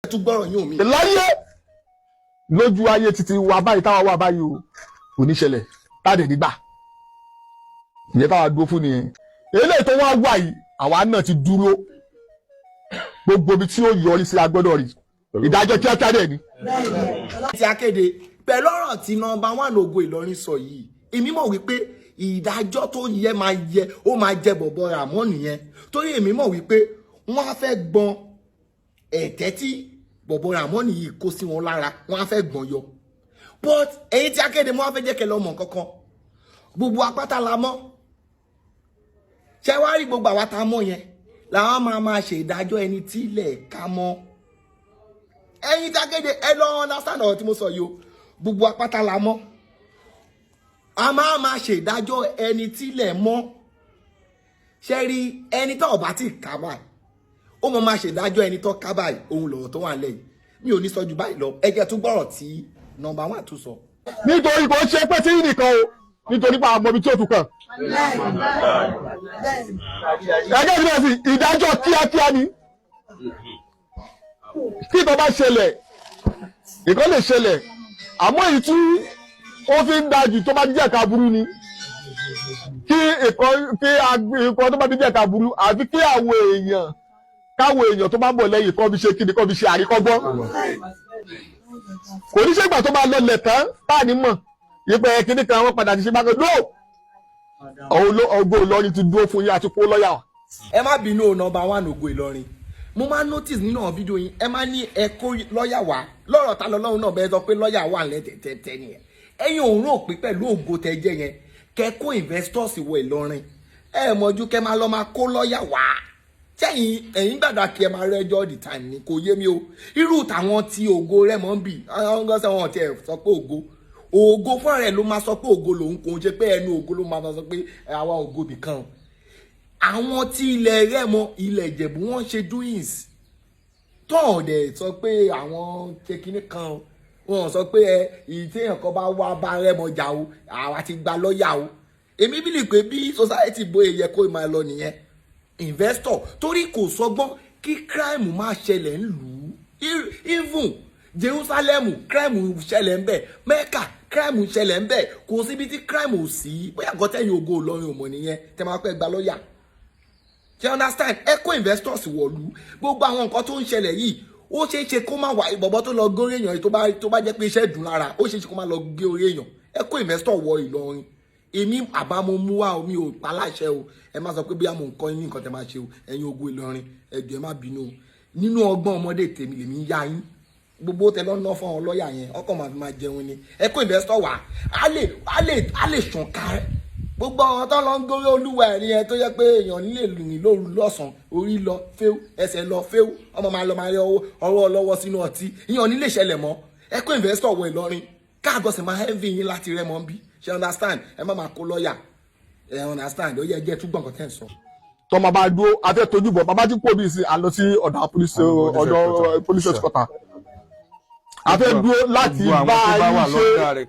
tún gbọ́rọ̀ yín omi. láyé lójú ayé títí wa báyìí táwa wà báyìí o kò ní ṣẹlẹ̀ táde nígbà ìyẹn táwa dúró fún nìyẹn eléyìí tó wá wà yìí àwa náà ti dúró gbogbo ibi tí ó yọrí sí agbọ́dọ̀ rí ìdájọ́ kíákíá dẹ̀ ni. ti akéde pẹ̀lú ọ̀rọ̀ tí nọ́mbà 1 Ògo Ìlọrin sọ yìí èmi mọ̀ wípé ìdájọ́ tó yẹ ó máa jẹ bọ̀bọ̀ Ràmọ́ nìyẹn torí èmi mọ̀ wípé wọ́n á fẹ́ gbọ́n ẹ̀tẹ́ tí bọ̀bọ̀ Ràmọ́ nìyí kó sí wọn lára wọ́n á fẹ́ gbọ́n yọ but èyí tí akéde mọ́ á fẹ́ jẹ́ kẹ́ lọ́mọ kankan gbogbo apáta la mọ́ ṣé wàá rí gbogbo àwa tá a mọ̀ yẹn làwọn máa ṣe ìdájọ́ ẹni tí ilẹ̀ ká mọ́ ẹ̀yin tí akéde ẹ lọ understand ọ̀rọ̀ tí mo sọ yìí o gbogbo apáta la mọ́ a máa ṣe ìdájọ́ ẹni tí ilẹ̀ mọ́ ṣe rí ẹni tó ọba tí ká báyìí ó mọ̀ máa ṣe ìdájọ́ ẹni tó ká báyìí òun lọ̀rọ̀ tó wà lẹ́yìn mi ò ní sọ jù báyìí lọ ẹ jẹ́ tún gbọ́rọ̀ tí nọ́mbà 1 tún sọ. nítorí kò ṣe pé tí nìkan o nítorí pé àwọn ọmọ ibi tí ó tún kàn. ẹgbẹ́ ìdílé sí ìdájọ́ kíákíá ni kí ìtọ́ bá ṣẹlẹ̀ nǹkan lè ṣẹlẹ̀ àmọ́ èyí tí ó fi ń dájú tó bá jẹ́ ká burú ni kí nǹkan tó bá jẹ́ ká burú àfi kí káwọn èèyàn tó bá bọ̀ lẹ́yìn kọ́ fi ṣe kíni kọ́ fi ṣe àríkọ́gbọ́n kò ní ṣègbà tó bá lọlẹ̀ tán táàní mọ̀ ìpẹ́ kíní kan wọ́n padà ti ṣe bákan no Ògo Ìlọrin ti dúró fún yín àti kó lọ́yà. ẹ má bínú nọ́mbà 1 Ògo Ìlọrin mo máa notice nínú àwọn fídíò yín ẹ máa ní ẹ kó lọ́yà wá lọ́rọ̀ ta lọ́lọ́run náà bẹ́ẹ̀ sọ pé lọ́yà wà lẹ́tẹ̀ẹ̀tẹ̀ nìyẹn ẹ̀yin òun rò pé pẹ̀lú ògo tẹ́jẹ́ yẹn kẹ́ kó investors wọ Ìlọrin ẹ mọ̀jú kẹ́ máa lọ máa kó lọ́yà wá sẹ́yìn ẹ̀yin gbàdá kí ẹ máa rẹ́jọ́ all the time ni kò yé mi o irú tàwọn tí Ògo Rẹ́mọ ń bì àwọn gọ́sẹ̀ wọn ti ẹ̀ sọ pé Ògo fúnra rẹ̀ ló máa sọ pé Ògo lòun kò ń ṣe pé ẹnu Ògo ló máa sọ pé àwa Ògo bìkan àwọn tí ilẹ̀ Rẹ́mọ ilẹ̀ Ìjẹ̀bú wọ́n ṣe doings tọ́ọ̀ dẹ̀ sọ pé àwọn tekini kan wọ́n sọ pé ìtẹ̀yàn kan bá wá bá Rẹ́mọ jà o àwa ti gba lọ́ọ̀yà o èmi bí lè pé bí society bóyá yẹ kó máa lọ nìyẹn investor torí kò sọgbọ́n kí crime máa ṣẹlẹ̀ ńlùú even Jerusalem crime ṣẹlẹ̀ ń bẹ̀ Mecca crime ṣẹlẹ̀ ń bẹ̀ kò síbi tí crime ò sí bóyá gọ́tẹ́yìn Ògo Ìlọrin ò mọ̀ nìyẹn tẹ́ máa pẹ́ gba lọ́ọ̀yà ṣe understand ẹ kó investors wọ̀lú gbogbo àwọn nǹkan tó ń ṣẹlẹ̀ yìí ó ṣeé ṣe kó má wà ìbọ̀bọ̀ tó lọ górí èèyàn tó bá jẹ́ pé iṣẹ́ dùn lára ó ṣeé ṣe kó má lọ gé orí èèyàn ẹ kó investor wọ Ìlọrin èmi àbámu mú wá omi ò paláṣẹ o ẹ má sọ pé bí àmọ nǹkan yín nǹkan tẹ máa ṣe o ẹ̀yin Ògo Ìlọrin ẹjọ ẹ má bínú o nínú ọgbọ́n ọmọdé tèmi lèmi ń yá yín gbogbo tẹ lọ́nà fún àwọn lọ́ọ̀yà yẹn ọkọ̀ máa fi máa jẹun ni ẹ kó investor wá á lè sàn ká gbogbo àwọn tó lọ ń górí olúwa ẹ̀rí yẹn tó yẹ pé èèyàn nílé lù ní lóru lọ́sàn-án orí lọ fẹ́ù ẹsẹ̀ lọ fẹ́ù ọmọ máa lọ máa rí ọwọ́ lọ́wọ́ sínú ọtí ìyàn nílé ìṣẹ̀lẹ̀ mọ́ ẹ kó investor wọ Ìlọrin káàgọ́sẹ̀ máa heavy yín láti Rẹ́mọ ń bí ṣe understand ẹ má máa kó lọ́ọ̀yà ẹ understand ó yẹ jẹ́ túbọ̀ nǹkan tẹ́ ń sọ. tọ́mọ bá dúró afẹ́ tójú bọ̀ bàbá tí kò bí sí àlọ́ sí ọ̀dọ̀ police headquarter afẹ́ dúró láti bá a ṣe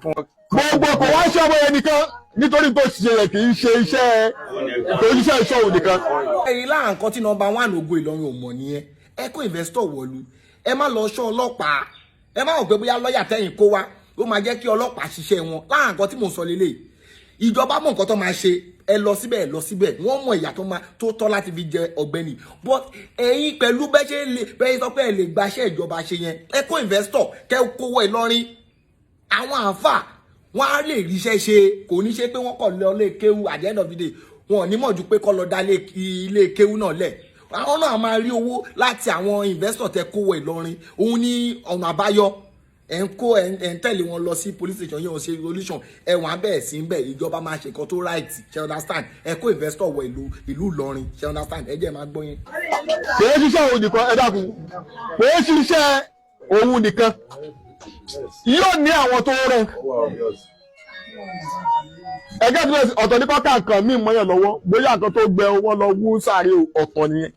gbogbo kò wá ṣe ọmọ yẹn nìkan nítorí tó ṣe yẹ kì í ṣe iṣẹ́ ìṣòwò nìkan. ẹ̀yin lára nǹkan tí nọ́mbà 1 Ògo Ìlọrin ò mọ̀ nìyẹn ẹ kó investor wọ̀lú ẹ má lọ ṣọ́ ọlọ́pàá ẹ má rò pé bóyá lọ́ọ̀yà tẹ́yìn kó wá ó máa jẹ́ kí ọlọ́pàá ṣiṣẹ́ wọn lára nǹkan tí mò ń sọ lélẹ̀ ìjọba mọ̀ nǹkan tó máa ṣe ẹ lọ síbẹ̀ wọ́n mọ̀ ìyà tó tọ́ láti fi jẹ ọ̀gbẹ́ni but ẹ̀yin pẹ̀lú bẹ́ẹ̀ sọ pé ẹ lè gbaṣẹ́ ìjọba ṣe yẹn ẹ kó investor kẹ́ kówó Ìlọrin àwọn àǹfà wọn á lè ríṣẹ́ ṣe kò ní ṣe pé wọ́n kọ̀ lọ lé kéwú at the end of the day wọn ò ní mọ̀ ju pé kọ́ lọ dá ilé kéwú náà lẹ̀ àwọn náà máa rí owó láti àwọn investor tẹ́ kówó Ìlọrin òun ní ọ̀nà àbáyọ ẹ̀ ń tẹ̀lé wọn lọ sí police station yẹn ò ṣe resolution ẹ̀wọ̀n abẹ́ẹ̀ sí ń bẹ̀ ìjọba máa ṣe nǹkan tó right ṣe understand ẹ kó investor wọ ìlú Ìlọrin ṣe understand ẹ jẹ́ máa gbọ́ yín. kò é ṣiṣẹ́ òun nìkan ẹ dákun kò é ṣiṣẹ́ òun nìkan yóò ní àwọn tó rẹ̀ ẹgẹ́ tí ọ̀tọ̀ ní kọ́kà nǹkan míì mọ́yàn lọ́wọ́ bóyá nǹkan tó gbẹ owó lọ wú sáré ọ̀tọ̀ nìyẹn.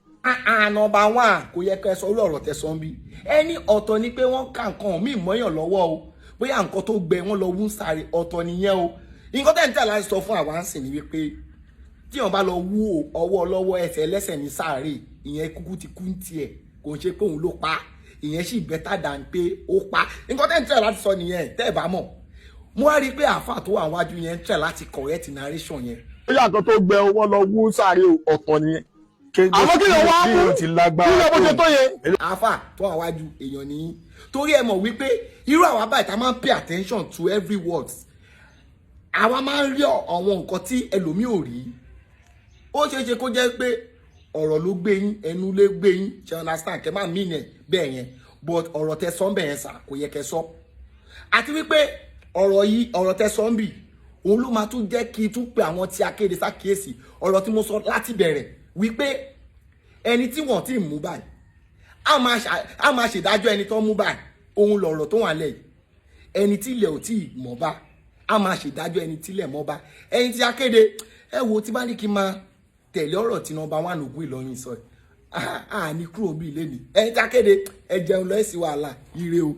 nọ́mbà 1 kò yẹ kẹ́ sọ orí ọ̀rọ̀ tẹ́ sọ ń bí ẹni ọ̀tọ̀ ni pé wọ́n ká nǹkan míì mọ́yàn lọ́wọ́ o bóyá nǹkan tó gbẹ wọ́n lọ wú sáré ọ̀tọ̀ nìyẹn o nǹkan tẹ́ ń tẹ̀ láti sọ fún àwa ń sìn ní wípé tí wọ́n bá lọ wú ọwọ́ lọ́wọ́ ẹsẹ̀ ẹlẹ́sẹ̀ ní sáré ìyẹn kúkú ti kú ń tiẹ̀ kò ń ṣe pé òun ló pa ìyẹn sì better than pé ó pa nǹkan tẹ́ ń tẹ̀ láti sọ nìyẹn tẹ́ ẹ̀ bá mọ̀ mo wá rí i pé àáfà tó wà wájú yẹn ń tẹ̀ láti correct narration yẹn. ó yàtọ̀ tó gbẹ owó lọ wú sáré ọ̀tọ̀ nìyẹn àmọ́ kí ló wá mú kí ló bó ṣe tó yẹ. àáfà tó wà wájú èèyàn nìyí torí ẹ mọ̀ wípé irú àwa báyìí tá máa ń pay attention to every word àwa máa ń rí àwọn nǹkan tí ẹlòmíì ò rí ó ṣeé ṣe kó jẹ́ pé ọ̀rọ̀ ló gbé yín ẹnu ló gbé yín ṣe understand kẹ́ máa mean ẹ̀ bẹ́ẹ̀ yẹn but ọ̀rọ̀ tẹ́ sọ bẹ́ẹ̀ yẹn sà kò yẹ kẹ́ sọ àti wípé ọ̀rọ̀ yìí ọ̀rọ̀ tẹ́ sọ ń bì òun ló máa tún jẹ́ kí n tún pe àwọn tí akéde sákìyèsí ọ̀rọ̀ tí mo sọ láti bẹ̀rẹ̀ wípé ẹni tí wọ́n ti mú báyìí a máa ṣèdájọ́ ẹni tó mú báyìí òun lọ̀rọ̀ tó wà lẹ́yìn ẹni tí ilẹ̀ ò tí ì mọ̀ bá a máa ṣèdájọ́ ẹni tí ilẹ̀ mọ̀ bá ẹni tí akéde ẹ wo tí bá ní kí n máa tẹ̀lé ọ̀rọ̀ tí nọ́mbà 1 Ògùn Ìlọrin sọ ẹ̀ ní kúrò bí ilé mi ẹni tí akéde ẹ jẹun lọ ẹ̀ sí wàhálà ire o.